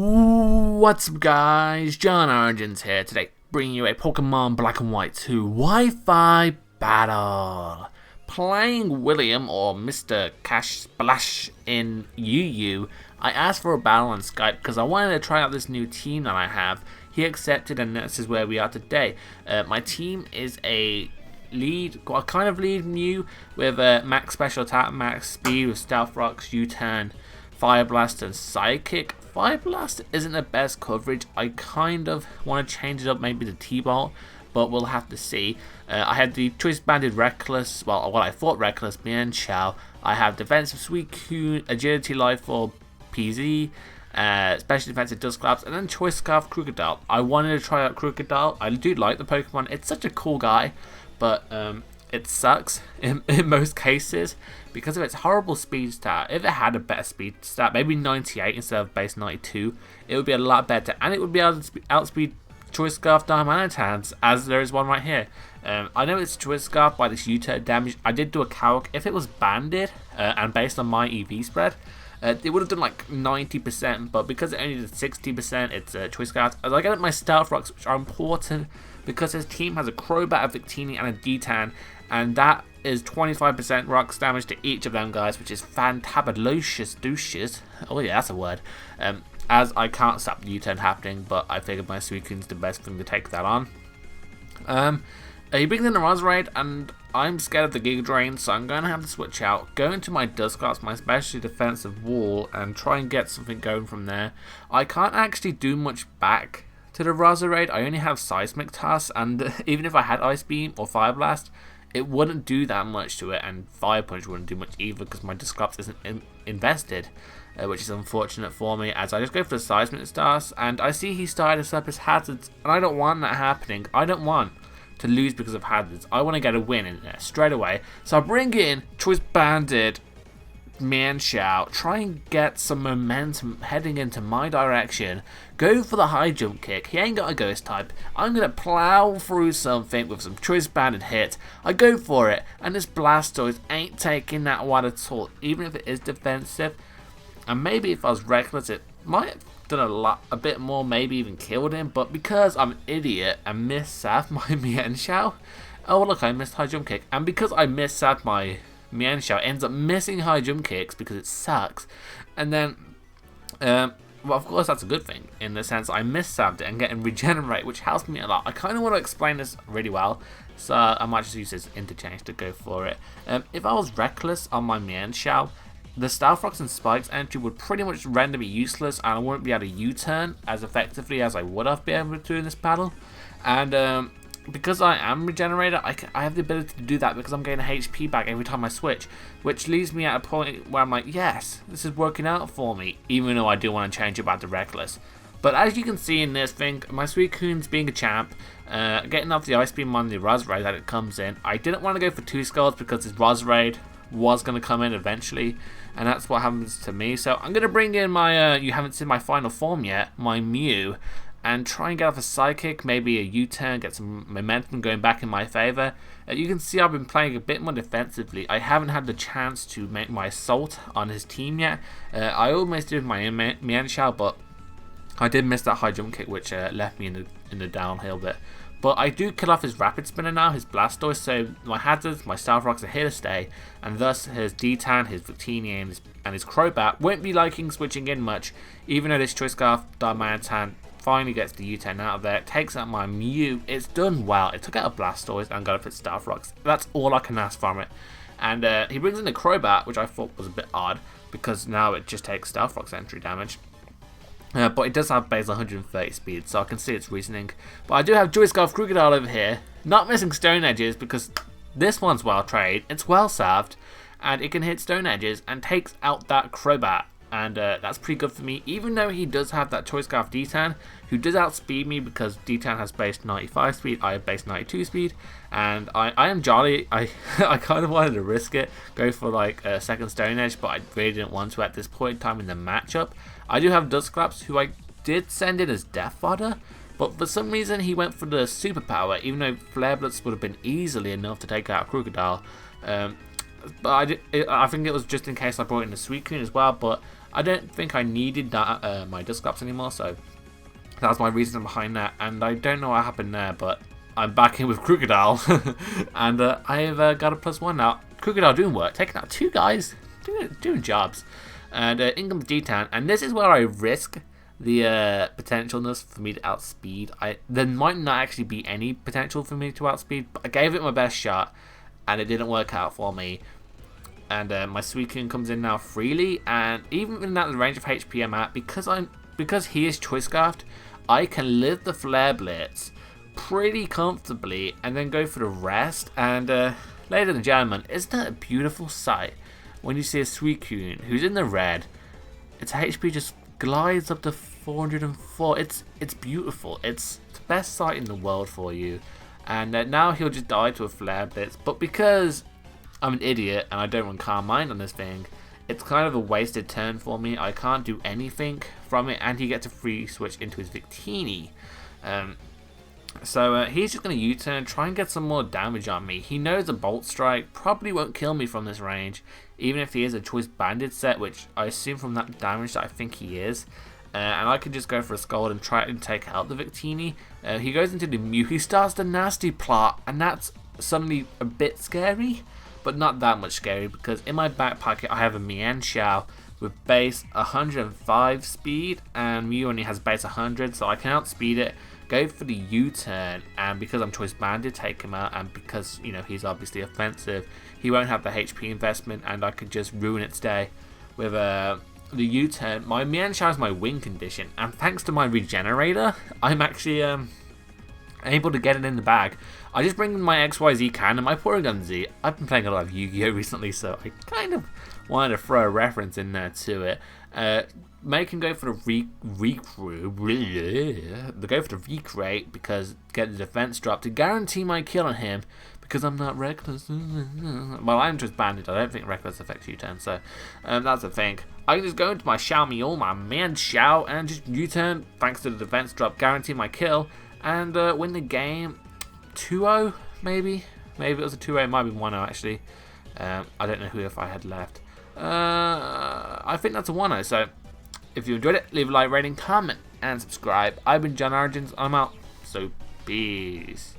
What's up guys, JohnOrigins here today, bringing you a Pokemon Black and White 2 Wi-Fi battle. Playing William or MrCashSplash in UU, I asked for a battle on Skype because I wanted to try out this new team that I have. He accepted and this is where we are today. My team is a kind of lead Mew with max special attack, max speed with Stealth Rocks, U-turn, Fire Blast and Psychic. Fire Blast isn't the best coverage. I kind of want to change it up, maybe the T-Ball, but we'll have to see. I had the Choice Banded Reckless, well what I thought Reckless, Mienshao. I have Defensive Suicune, Agility Life for PZ, Special Defensive Dusclops, and then Choice Scarf Krookodile. I wanted to try out Krookodile. I do like the Pokemon. It's such a cool guy, but it sucks in most cases because of its horrible speed stat. If it had a better speed stat, maybe 98 instead of base 92, it would be a lot better, and it would be able to outspeed Choice Scarf Diamantans, as there is one right here. I know it's Choice Scarf by this U-turn damage. I did do a calc. If it was banded and based on my EV spread, it would have done like 90%, but because it only did 60%, it's Choice Scarf. As I get at my Stealth Rocks, which are important because his team has a Crobat, a Victini, and a Didnt, and that is 25% rocks damage to each of them guys, which is fantabulous douches. Oh yeah, that's a word. As I can't stop the U-turn happening, but I figured my Suicune's the best thing to take that on. He brings in the Roserade, and I'm scared of the Giga Drain, so I'm going to have to switch out, go into my Dusclops, my specially defensive wall, and try and get something going from there. I can't actually do much back to the Roserade. I only have Seismic Toss, and even if I had Ice Beam or Fire Blast, it wouldn't do that much to it, and Fire Punch wouldn't do much either because my Dusclops isn't invested, which is unfortunate for me, as I just go for the Seismic Toss, and I see he started to set up his hazards, and I don't want that happening. I don't want to lose because of hazards. I want to get a win in there straight away. So I bring in Choice Banded Mienshao, try and get some momentum heading into my direction, go for the high jump kick. He ain't got a ghost type. I'm going to plow through something with some Choice Banded hit. I go for it, and this Blastoise ain't taking that one at all, even if it is defensive. And maybe if I was reckless, it might have done a bit more, maybe even killed him, but because I'm an idiot and missed my Mienshao, oh look, I missed high jump kick, and because I missed my Mienshao ends up missing high jump kicks because it sucks, and then well, of course that's a good thing in the sense I missed it and getting regenerate, which helps me a lot. I kind of want to explain this really well, so I might just use this interchange to go for it. If I was reckless on my Mienshao, the Stealth Rocks and Spikes entry would pretty much render me useless, and I wouldn't be able to U-turn as effectively as I would have been able to in this battle. And because I am Regenerator, I have the ability to do that because I'm getting HP back every time I switch, which leaves me at a point where I'm like, yes, this is working out for me, even though I do want to change it back to Reckless. But as you can see in this thing, my Suicune's being a champ, getting off the Ice Beam on the Roserade that it comes in. I didn't want to go for 2 skulls because his Roserade was going to come in eventually, and that's what happens to me. So I'm going to bring in my, you haven't seen my final form yet, my Mew, and try and get off a Psychic, maybe a U-turn, get some momentum going back in my favour. You can see I've been playing a bit more defensively. I haven't had the chance to make my assault on his team yet. I almost did with my Mienshao, but I did miss that high jump kick, which left me in the downhill bit. But I do kill off his Rapid Spinner now, his Blastoise, so my hazards, my Stealth Rocks are here to stay, and thus his Didnt, his Victini, and his Crobat won't be liking switching in much, even though this Choice Scarf Diamantans finally gets the U-turn out of there, takes out my Mew. It's done well. It took out a Blastoise and got up its Stealth Rocks. That's all I can ask from it. And he brings in the Crobat, which I thought was a bit odd, because now it just takes Stealth Rocks entry damage. But it does have base 130 speed, so I can see its reasoning. But I do have Choice Scarf Krookodile over here, not missing Stone Edges because this one's well trained, it's well served, and it can hit Stone Edges and takes out that Crobat. And that's pretty good for me, even though he does have that Choice Scarf Didnt, who does outspeed me because Didnt has base 95 speed, I have base 92 speed, and I am jolly. I kind of wanted to risk it, go for like a second Stone Edge, but I really didn't want to at this point in time in the matchup. I do have Dusclops, who I did send in as Death Fodder, but for some reason he went for the superpower, even though Flare Blitz would have been easily enough to take out Krookodile. But I think it was just in case I brought in the Suicune as well, but I don't think I needed that my Dusclops anymore, so that was my reason behind that. And I don't know what happened there, but I'm back in with Krookodile, and I've got a +1 now. Krookodile doing work, taking out 2 guys, doing jobs. And in comes didnt, and this is where I risk the potentialness for me to outspeed. There might not actually be any potential for me to outspeed, but I gave it my best shot, and it didn't work out for me. And my Suicune comes in now freely, and even at the range of HP I'm at, because he is Choice Scarfed, I can live the Flare Blitz pretty comfortably, and then go for the rest. And ladies and gentlemen, isn't that a beautiful sight when you see a Suicune who's in the red? Its HP just glides up to 404. It's beautiful. It's the best sight in the world for you. And now he'll just die to a Flare Blitz, but because I'm an idiot and I don't run Calm Mind on this thing, it's kind of a wasted turn for me. I can't do anything from it, and he gets a free switch into his Victini. So he's just going to U-turn, try and get some more damage on me. He knows a Bolt Strike probably won't kill me from this range, even if he is a Choice Banded set, which I assume from that damage that I think he is. And I can just go for a Scald and try and take out the Victini. He goes into the Mew. He starts the Nasty Plot, and that's suddenly a bit scary, but not that much scary, because in my back pocket I have a Mienshao with base 105 speed, and Mew only has base 100, so I can outspeed it, go for the U-turn, and because I'm Choice Banded, take him out, and because, you know, he's obviously offensive, he won't have the HP investment, and I could just ruin its day with the U-turn. My Mienshao is my win condition, and thanks to my regenerator, I'm actually able to get it in the bag. I just bring in my XYZ cannon, my Porygon Z. I've been playing a lot of Yu-Gi-Oh recently, so I kind of wanted to throw a reference in there to it. Make him go for the recreate, because get the defense drop to guarantee my kill on him, because I'm not reckless. Well, I'm just banded. I don't think reckless affects U-turn, so that's the thing. I can just go into my Xiaomi, my Mienshao, and just U-turn thanks to the defense drop, guarantee my kill, and win the game 2-0, maybe it was a 2-0, it might be 1-0 actually. I don't know who if I had left. I think that's a 1-0, so if you enjoyed it, leave a like, rating, comment, and subscribe. I've been JohnOrigins, I'm out, so peace.